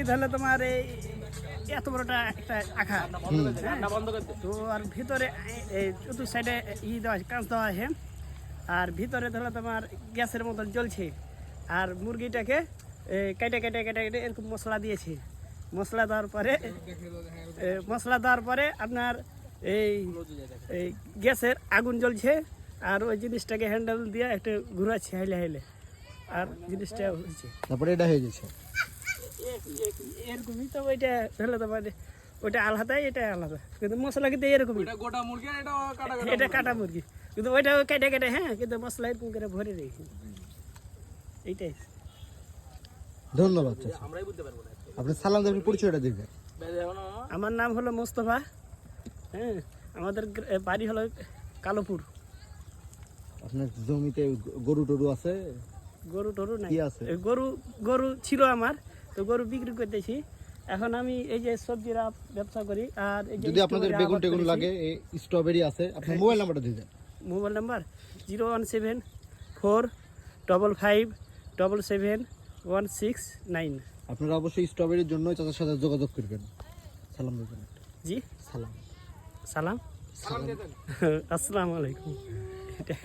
তাহলে তোমার এই এত বড়টা একটা আখা তো আর ভিতরে এই চতুর্থ সাইডে দেওয়া আছে, কাঁচ দেওয়া আছে, আর ভিতরে ধরো তোমার গ্যাসের মতন জ্বলছে, আর মুরগিটাকে কেটে কেটে কেটে কেটে এরকম মশলা দিয়েছি। মশলা দেওয়ার পরে আপনার এই গ্যাসের আগুন জ্বলছে, আর ওই জিনিসটাকে হ্যান্ডেল দিয়ে একটু ঘুরাচ্ছে হাইলে হাইলে, আর জিনিসটা হচ্ছে তারপরে এটা হয়ে গেছে এরকমই। তো ওইটা হলো তোমার ওইটা আলাদা, এটা আলাদা, কিন্তু মশলা কিন্তু এরকমই। এটা কাটা মুরগি, কিন্তু ওইটা কেটে কেটে, হ্যাঁ, কিন্তু মশলা এরকম করে ভরে রেখেছি। এইটাই। ধন্যবাদ। আপনি সালাম দেবেন, পরিচয়টা দিবেন। আমার নাম হলো মোস্তফা, হ্যাঁ, আমাদের বাড়ি হলো কালোপুর। আপনার জমিতে গরু টরু আছে? গরু টরু নাই, আছে? গরু ছিল আমার, তো গরু বিক্রি করতেছি। এখন আমি এই যে সবজির ব্যবসা করি। আর যদি আপনাদের বেগুন টেগুন লাগে, স্ট্রবেরি আছে, আপনার মোবাইল নাম্বারটা দিয়ে দেন। Mobile number 01745777169। আপনারা অবশ্যই স্ট্রবেরির জন্য চাচার সাথে যোগাযোগ করবেন। সালাম দেবেন। জি, সালাম সালাম। আসসালামু আলাইকুম।